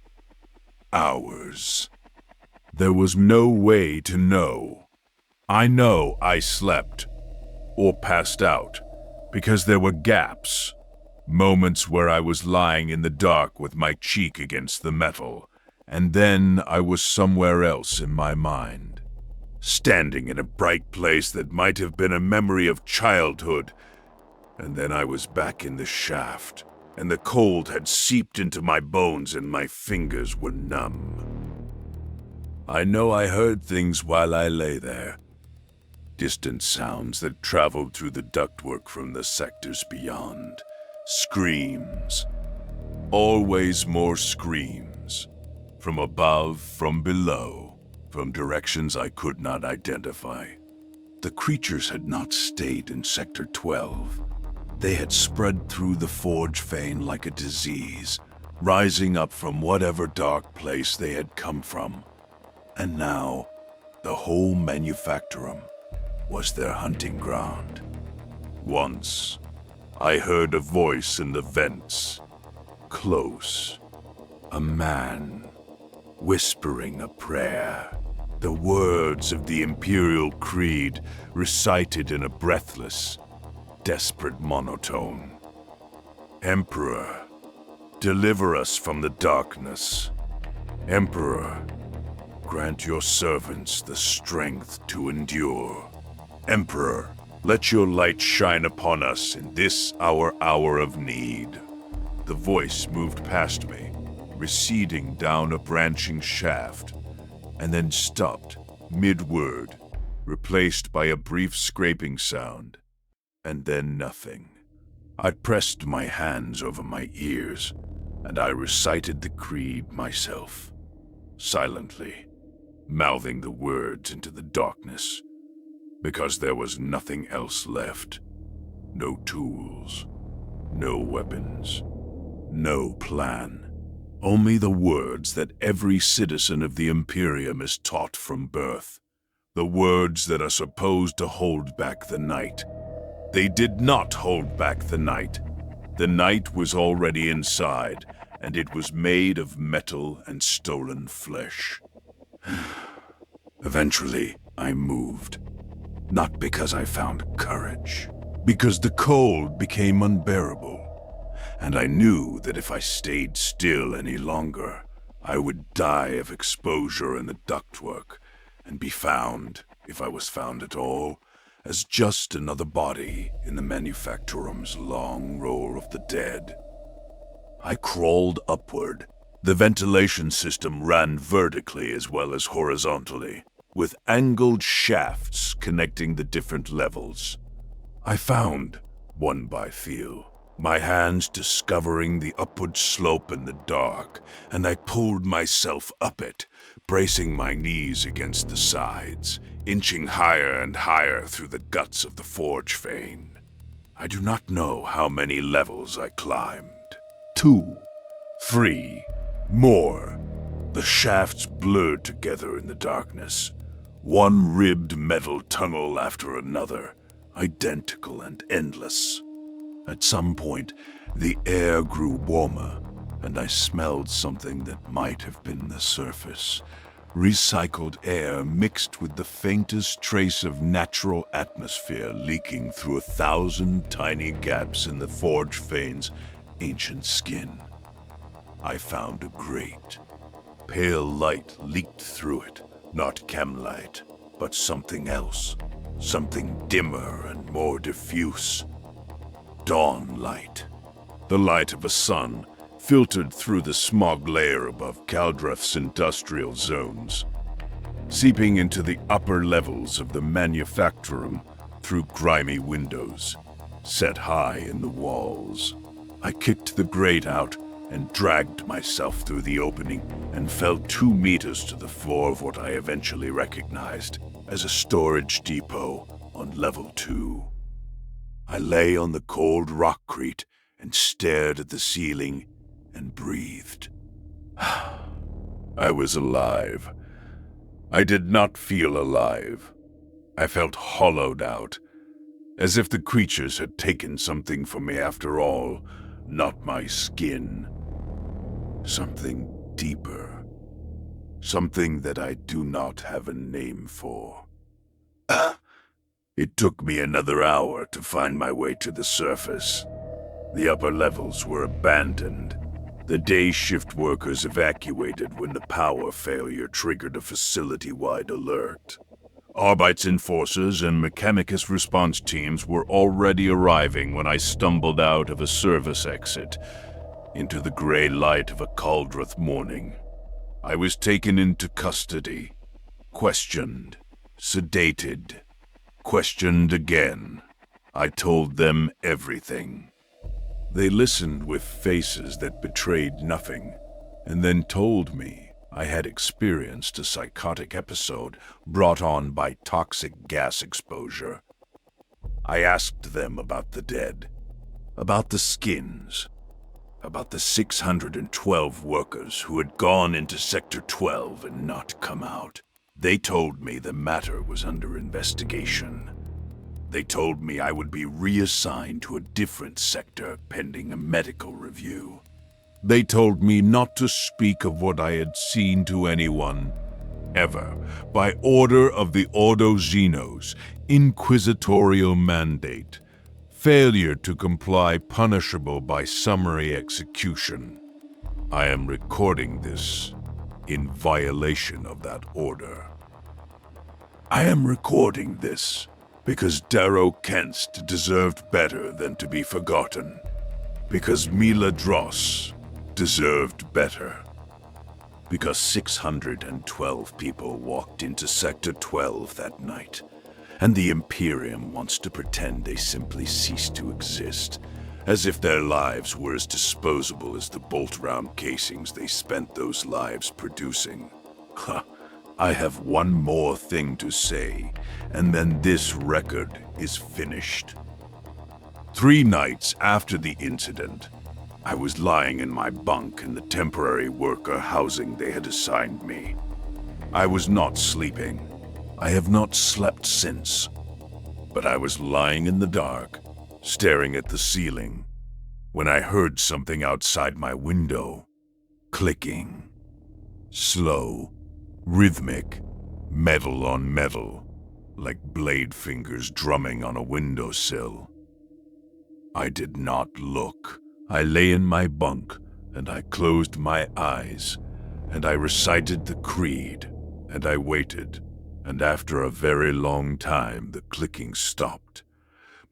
Hours. There was no way to know. I know I slept, or passed out, because there were gaps, moments where I was lying in the dark with my cheek against the metal, and then I was somewhere else in my mind, standing in a bright place that might have been a memory of childhood, and then I was back in the shaft, and the cold had seeped into my bones and my fingers were numb. I know I heard things while I lay there. Distant sounds that traveled through the ductwork from the sectors beyond. Screams. Always more screams. From above, from below, from directions I could not identify. The creatures had not stayed in Sector 12. They had spread through the forge vein like a disease, rising up from whatever dark place they had come from. And now, the whole Manufactorum was their hunting ground. Once, I heard a voice in the vents, close, a man, whispering a prayer, the words of the Imperial Creed recited in a breathless, desperate monotone. Emperor, deliver us from the darkness. Emperor, grant your servants the strength to endure. Emperor, let your light shine upon us in this our hour of need. The voice moved past me, receding down a branching shaft, and then stopped mid-word, replaced by a brief scraping sound, and then nothing. I pressed my hands over my ears, and I recited the creed myself, silently, mouthing the words into the darkness, because there was nothing else left. No tools, no weapons, no plan. Only the words that every citizen of the Imperium is taught from birth. The words that are supposed to hold back the night. They did not hold back the night. The night was already inside, and it was made of metal and stolen flesh. Eventually, I moved. Not because I found courage, because the cold became unbearable. And I knew that if I stayed still any longer, I would die of exposure in the ductwork and be found, if I was found at all, as just another body in the Manufactorum's long roll of the dead. I crawled upward. The ventilation system ran vertically as well as horizontally. with angled shafts connecting the different levels. I found one by feel, my hands discovering the upward slope in the dark, and I pulled myself up it, bracing my knees against the sides, inching higher and higher through the guts of the forge vein. I do not know how many levels I climbed. 2, 3, more. The shafts blurred together in the darkness, one ribbed metal tunnel after another, identical and endless. At some point, the air grew warmer, and I smelled something that might have been the surface. Recycled air mixed with the faintest trace of natural atmosphere leaking through 1,000 tiny gaps in the forge vein's ancient skin. I found a grate. Pale light leaked through it, not chem-light, but something else, something dimmer and more diffuse. Dawn light. The light of a sun filtered through the smog layer above Caldreth's industrial zones, seeping into the upper levels of the Manufactorum through grimy windows, set high in the walls. I kicked the grate out and dragged myself through the opening and fell 2 meters to the floor of what I eventually recognized as a storage depot on level 2. I lay on the cold rockcrete and stared at the ceiling and breathed. I was alive. I did not feel alive. I felt hollowed out, as if the creatures had taken something from me after all, not my skin. Something deeper. Something that I do not have a name for. It took me another hour to find my way to the surface. The upper levels were abandoned. The day shift workers evacuated when the power failure triggered a facility-wide alert. Arbeitsenforcers and Mechanicus response teams were already arriving when I stumbled out of a service exit into the gray light of a Caldreth morning. I was taken into custody, questioned, sedated, questioned again. I told them everything. They listened with faces that betrayed nothing, and then told me I had experienced a psychotic episode brought on by toxic gas exposure. I asked them about the dead, about the skins, about the 612 workers who had gone into Sector 12 and not come out. They told me the matter was under investigation. They told me I would be reassigned to a different sector pending a medical review. They told me not to speak of what I had seen to anyone, ever, by order of the Ordo Xenos, inquisitorial mandate. Failure to comply punishable by summary execution. I am recording this in violation of that order. I am recording this because Darrow Kenst deserved better than to be forgotten. Because Mila Dross deserved better. Because 612 people walked into Sector 12 that night, and the Imperium wants to pretend they simply ceased to exist, as if their lives were as disposable as the bolt-round casings they spent those lives producing. I have one more thing to say, and then this record is finished. 3 nights after the incident, I was lying in my bunk in the temporary worker housing they had assigned me. I was not sleeping. I have not slept since. But I was lying in the dark, staring at the ceiling, when I heard something outside my window. Clicking. Slow. Rhythmic. Metal on metal. Like blade fingers drumming on a windowsill. I did not look. I lay in my bunk, and I closed my eyes, and I recited the creed, and I waited, and after a very long time the clicking stopped.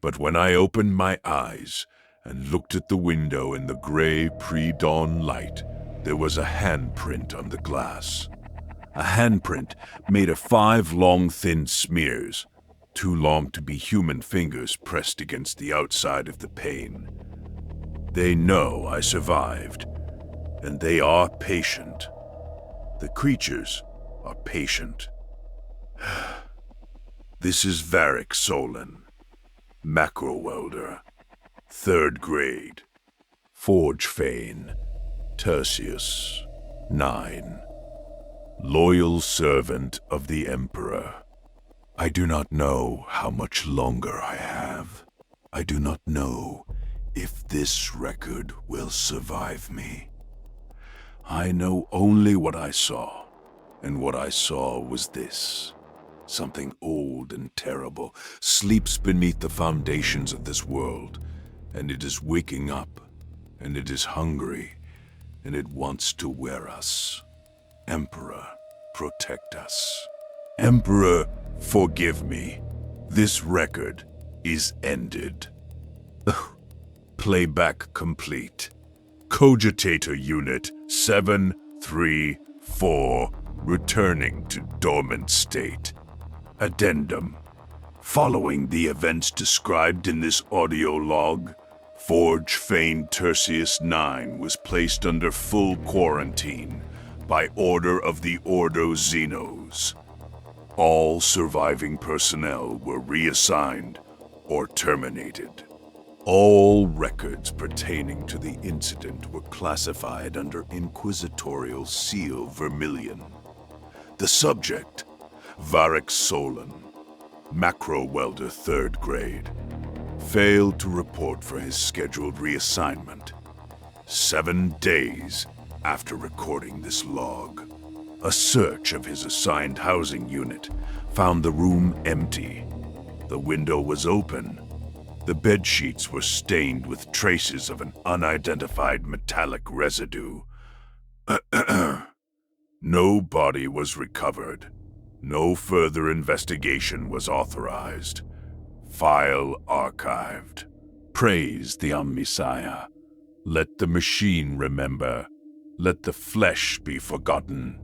But when I opened my eyes and looked at the window in the gray pre-dawn light, there was a handprint on the glass. A handprint made of 5 long, thin smears, too long to be human fingers pressed against the outside of the pane. They know I survived, and they are patient. The creatures are patient. This is Vox-Solon, Macro-Welder, 3rd grade, Forge Fane, Tertius, 9. Loyal servant of the Emperor. I do not know how much longer I have. I do not know if this record will survive me. I know only what I saw, and what I saw was this. Something old and terrible sleeps beneath the foundations of this world, and it is waking up, and it is hungry, and it wants to wear us. Emperor, protect us. Emperor, forgive me. This record is ended. Playback complete. Cogitator Unit 734 returning to dormant state. Addendum. Following the events described in this audio log, Forge Fane Tertius 9 was placed under full quarantine by order of the Ordo Xenos. All surviving personnel were reassigned or terminated. All records pertaining to the incident were classified under Inquisitorial Seal Vermilion. The subject, Vox-Solon, Macro-Welder 3rd grade, failed to report for his scheduled reassignment 7 days after recording this log. A search of his assigned housing unit found the room empty. The window was open. The bedsheets were stained with traces of an unidentified metallic residue. No body was recovered. No further investigation was authorized. File archived. Praise the Omnissiah. Let the machine remember. Let the flesh be forgotten.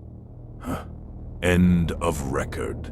End of record.